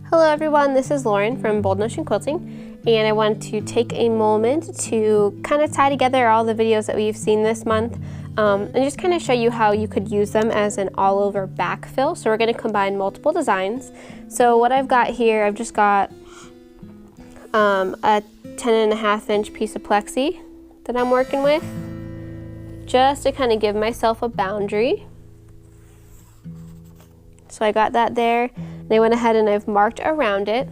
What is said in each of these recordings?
Hello everyone, this is Lauren from Bold Notion Quilting, and I want to take a moment to kind of tie together all the videos that we've seen this month and just kind of show you how you could use them as an all-over backfill. So we're going to combine multiple designs. So what I've got here, I've just got a 10.5-inch piece of plexi that I'm working with, just to kind of give myself a boundary. So I got that there. I went ahead and I've marked around it.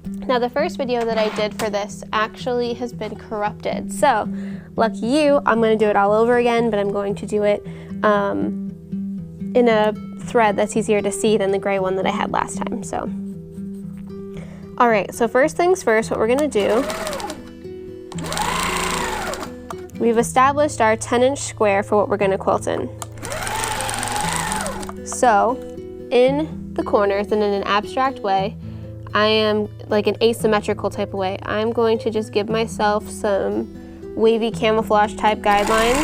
Now the first video that I did for this actually has been corrupted. So lucky you, I'm going to do it all over again, but I'm going to do it in a thread that's easier to see than the gray one that I had last time. So, all right, so first things first, what we're going to do, we've established our 10-inch square for what we're going to quilt in. So in the corners and in an abstract way, I am like an asymmetrical type of way. I'm going to just give myself some wavy camouflage type guidelines.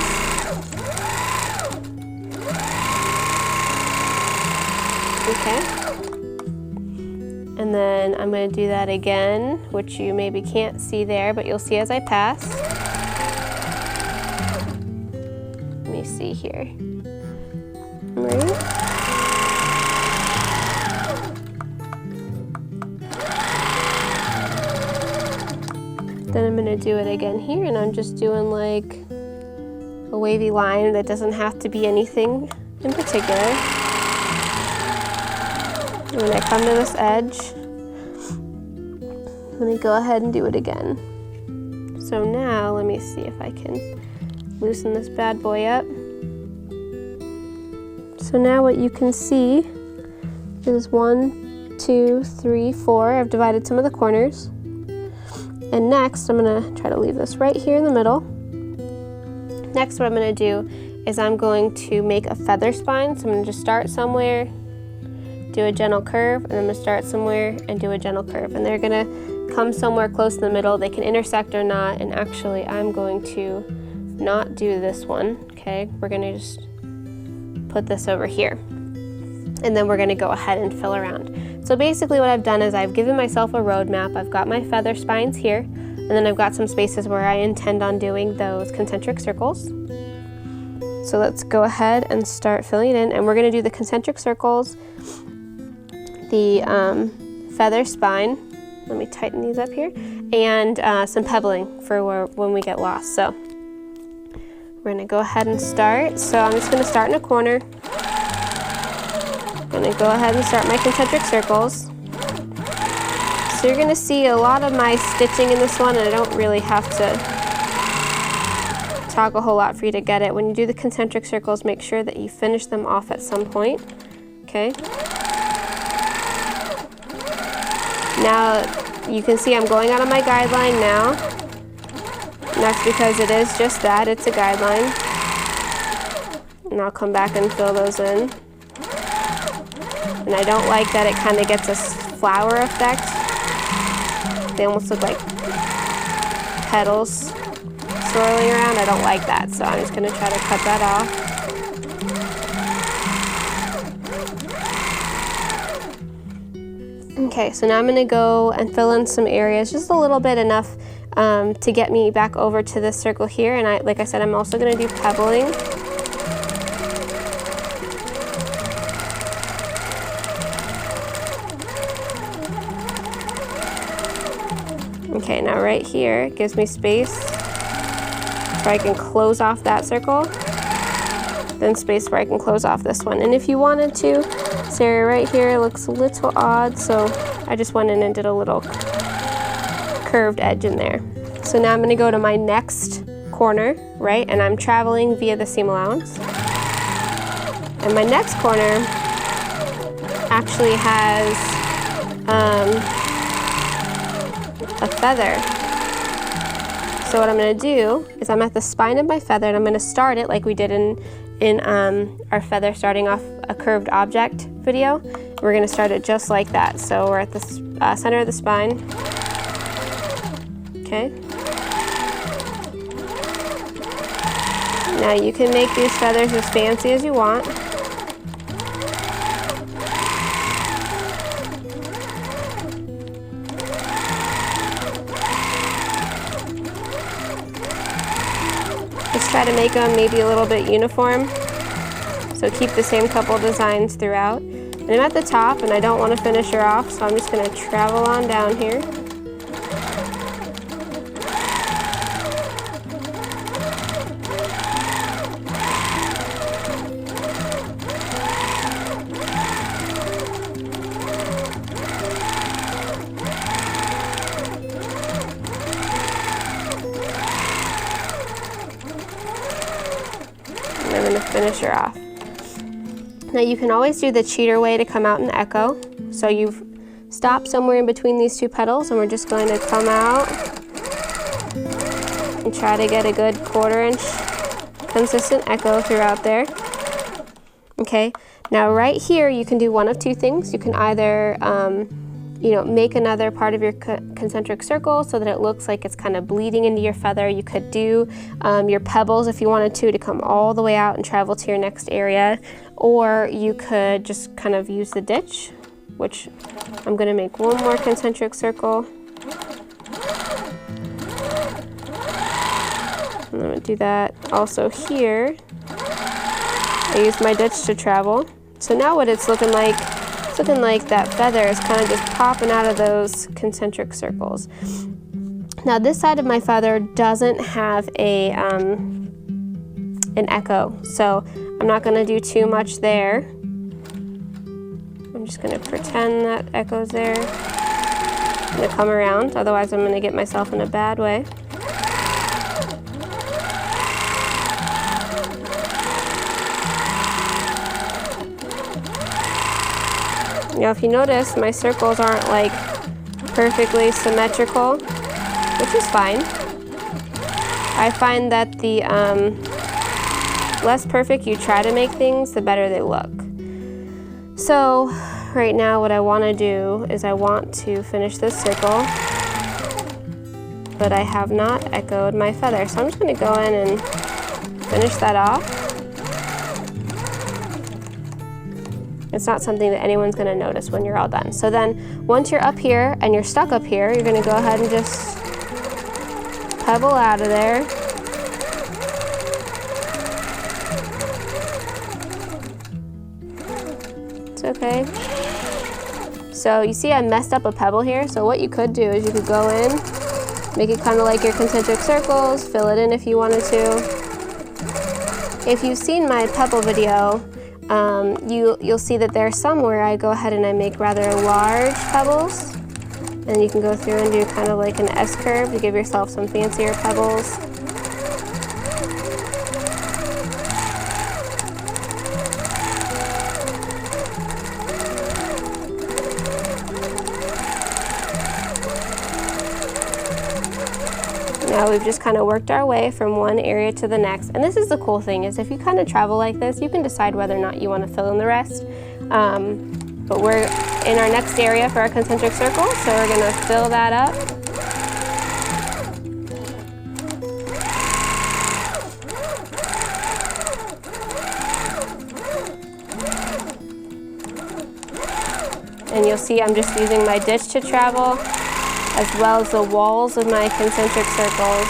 Okay. And then I'm going to do that again, which you maybe can't see there, but you'll see as I pass. Let me see here. Right. Then I'm going to do it again here, and I'm just doing like a wavy line that doesn't have to be anything in particular. And when I come to this edge, I'm going to go ahead and do it again. So now let me see if I can loosen this bad boy up. So now what you can see is 1, 2, 3, 4. I've divided some of the corners. And next, I'm going to try to leave this right here in the middle. Next, what I'm going to do is I'm going to make a feather spine. So I'm going to just start somewhere, do a gentle curve, and I'm going to start somewhere and do a gentle curve. And they're going to come somewhere close in the middle. They can intersect or not. And actually, I'm going to not do this one. Okay, we're going to just put this over here. And then we're going to go ahead and fill around. So basically what I've done is I've given myself a roadmap. I've got my feather spines here, and then I've got some spaces where I intend on doing those concentric circles. So let's go ahead and start filling it in, and we're going to do the concentric circles, the feather spine, let me tighten these up here, and some pebbling for when we get lost. So we're going to go ahead and start. So I'm just going to start in a corner. I'm going to go ahead and start my concentric circles. So you're going to see a lot of my stitching in this one, and I don't really have to talk a whole lot for you to get it. When you do the concentric circles, make sure that you finish them off at some point. Okay. Now you can see I'm going out on my guideline now. And that's because it is just that, it's a guideline. And I'll come back and fill those in. And I don't like that it kind of gets a flower effect. They almost look like petals swirling around. I don't like that, so I'm just going to try to cut that off. Okay, so now I'm going to go and fill in some areas, just a little bit, enough to get me back over to this circle here. And like I said, I'm also going to do pebbling. Okay, now right here, it gives me space so I can close off that circle, then space where I can close off this one. And if you wanted to, this area right here looks a little odd, so I just went in and did a little curved edge in there. So now I'm going to go to my next corner, right, and I'm traveling via the seam allowance. And my next corner actually has a feather. So what I'm going to do is I'm at the spine of my feather, and I'm going to start it like we did in our feather starting off a curved object video. We're going to start it just like that. So we're at the center of the spine. Okay. Now you can make these feathers as fancy as you want. try to make them maybe a little bit uniform. So keep the same couple designs throughout. And I'm at the top and I don't want to finish her off, so I'm just going to travel on down here. And I'm going to finish her off. Now you can always do the cheater way to come out and echo. So you've stopped somewhere in between these two petals and we're just going to come out and try to get a good 1/4 inch consistent echo throughout there. Okay, now right here you can do one of two things. You can either make another part of your concentric circle so that it looks like it's kind of bleeding into your feather. You could do your pebbles if you wanted to come all the way out and travel to your next area. Or you could just kind of use the ditch, which I'm going to make one more concentric circle. I'm going to do that also here. I used my ditch to travel. So now what it's looking like that feather is kind of just popping out of those concentric circles. Now this side of my feather doesn't have an echo, so I'm not going to do too much there. I'm just going to pretend that echo's there. I'm going to come around, otherwise I'm going to get myself in a bad way. Now if you notice, my circles aren't like perfectly symmetrical, which is fine. I find that the less perfect you try to make things, the better they look. So right now what I want to do is I want to finish this circle, but I have not echoed my feather. So I'm just going to go in and finish that off. It's not something that anyone's going to notice when you're all done. So then once you're up here and you're stuck up here, you're going to go ahead and just pebble out of there. It's okay. So you see I messed up a pebble here. So what you could do is you could go in, make it kind of like your concentric circles, fill it in if you wanted to. If you've seen my pebble video, you'll see that there's some where I go ahead and I make rather large pebbles, and you can go through and do kind of like an S-curve to give yourself some fancier pebbles. Now we've just kind of worked our way from one area to the next. And this is the cool thing, is if you kind of travel like this, you can decide whether or not you want to fill in the rest. But we're in our next area for our concentric circle, so we're going to fill that up. And you'll see I'm just using my ditch to travel, as well as the walls of my concentric circles.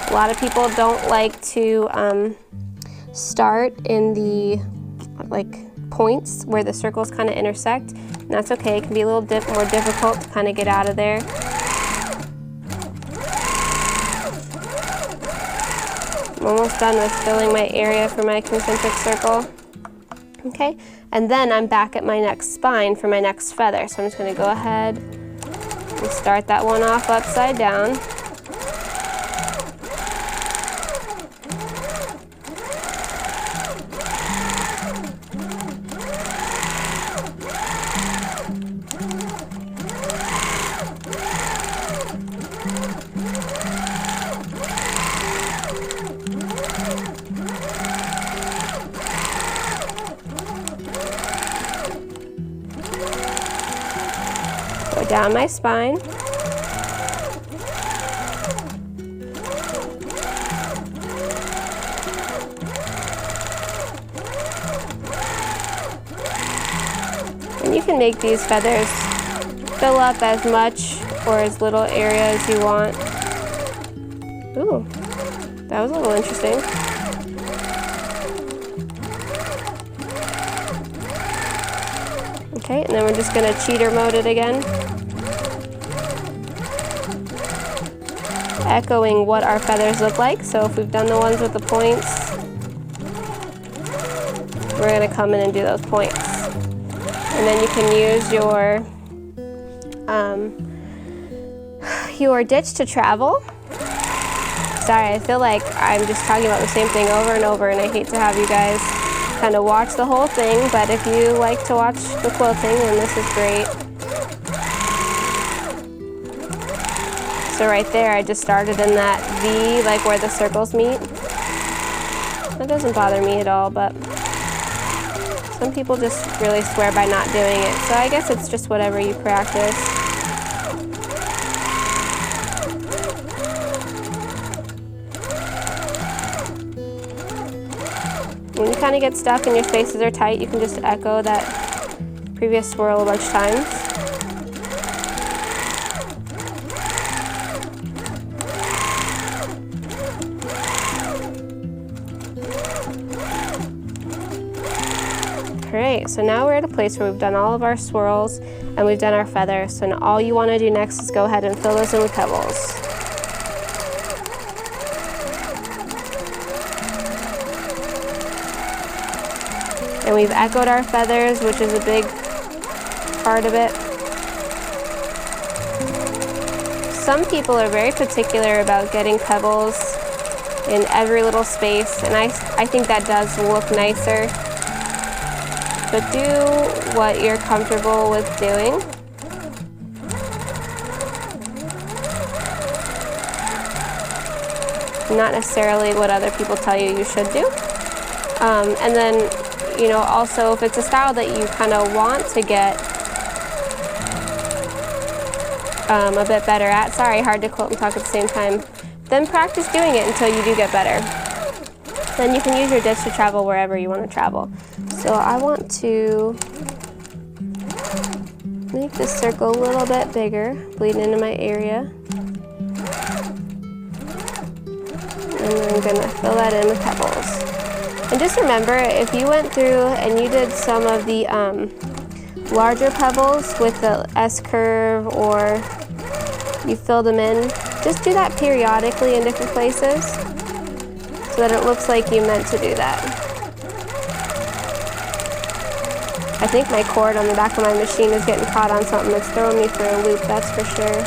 A lot of people don't like to start in the points where the circles kind of intersect, and that's okay. It can be a little more difficult to kind of get out of there. I'm almost done with filling my area for my concentric circle. Okay, and then I'm back at my next spine for my next feather. So I'm just going to go ahead and start that one off upside down. Down my spine. And you can make these feathers fill up as much or as little area as you want. Ooh, that was a little interesting. Okay, and then we're just gonna cheater mode it again. Echoing what our feathers look like. So if we've done the ones with the points, we're gonna come in and do those points. And then you can use your ditch to travel. Sorry, I feel like I'm just talking about the same thing over and over, and I hate to have you guys kind of watch the whole thing, but if you like to watch the quilting, then this is great. So right there, I just started in that V, like where the circles meet. That doesn't bother me at all, but some people just really swear by not doing it. So I guess it's just whatever you practice. When you kind of get stuck and your spaces are tight, you can just echo that previous swirl a bunch of times. Alright, so now we're at a place where we've done all of our swirls and we've done our feathers. So now all you want to do next is go ahead and fill those in with pebbles. And we've echoed our feathers, which is a big part of it. Some people are very particular about getting pebbles in every little space, and I think that does look nicer. But do what you're comfortable with doing. Not necessarily what other people tell you you should do. And then, you know, also if it's a style that you kind of want to get a bit better at, sorry, hard to quilt and talk at the same time, then practice doing it until you do get better. Then you can use your ditch to travel wherever you want to travel. So I want to make this circle a little bit bigger, bleeding into my area. And then I'm gonna fill that in with pebbles. And just remember, if you went through and you did some of the larger pebbles with the S-curve, or you fill them in, just do that periodically in different places so that it looks like you meant to do that. I think my cord on the back of my machine is getting caught on something that's throwing me for a loop, that's for sure.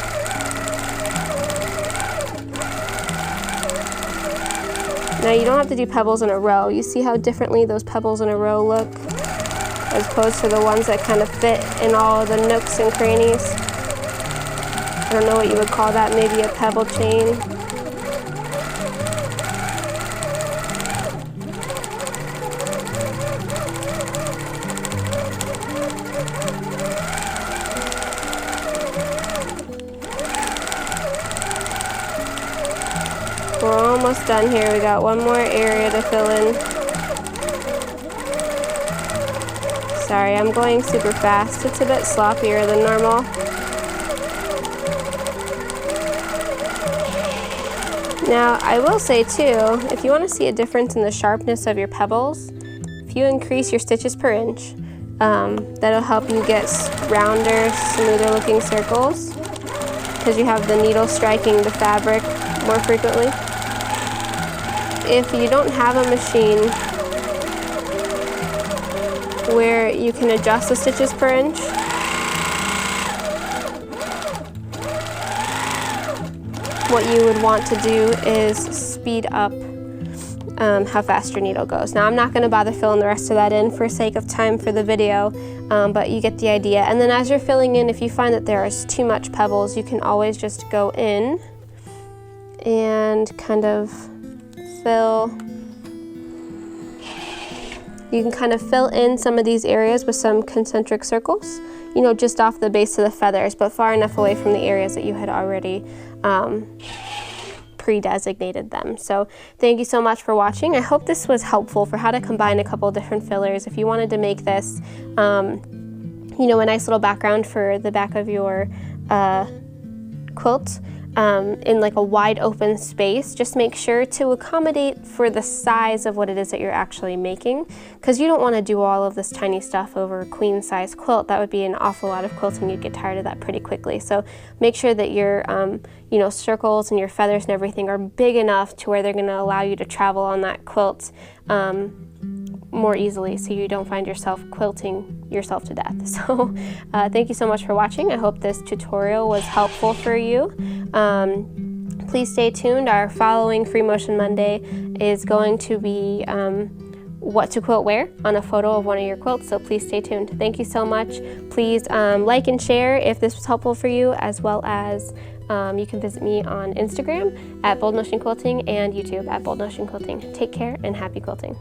Now you don't have to do pebbles in a row. You see how differently those pebbles in a row look as opposed to the ones that kind of fit in all of the nooks and crannies. I don't know what you would call that, maybe a pebble chain. We're almost done here. We got one more area to fill in. Sorry, I'm going super fast. It's a bit sloppier than normal. Now, I will say too, if you want to see a difference in the sharpness of your pebbles, if you increase your stitches per inch, that'll help you get rounder, smoother looking circles because you have the needle striking the fabric more frequently. If you don't have a machine where you can adjust the stitches per inch, what you would want to do is speed up how fast your needle goes. Now I'm not going to bother filling the rest of that in for sake of time for the video, but you get the idea. And then as you're filling in, if you find that there is too much pebbles, you can always just go in and kind of fill. You can kind of fill in some of these areas with some concentric circles, you know, just off the base of the feathers, but far enough away from the areas that you had already pre-designated them. So thank you so much for watching. I hope this was helpful for how to combine a couple different fillers. If you wanted to make this, you know, a nice little background for the back of your quilt in like a wide open space, just make sure to accommodate for the size of what it is that you're actually making, because you don't want to do all of this tiny stuff over a queen size quilt. That would be an awful lot of quilting. You'd get tired of that pretty quickly. So make sure that your you know, circles and your feathers and everything are big enough to where they're going to allow you to travel on that quilt more easily, so you don't find yourself quilting yourself to death. So thank you so much for watching. I hope this tutorial was helpful for you. Please stay tuned. Our following Free Motion Monday is going to be what to quilt where on a photo of one of your quilts, so please stay tuned. Thank you so much. Please like and share if this was helpful for you, as well as you can visit me on Instagram at Bold Motion Quilting and YouTube at Bold Motion Quilting. Take care and happy quilting.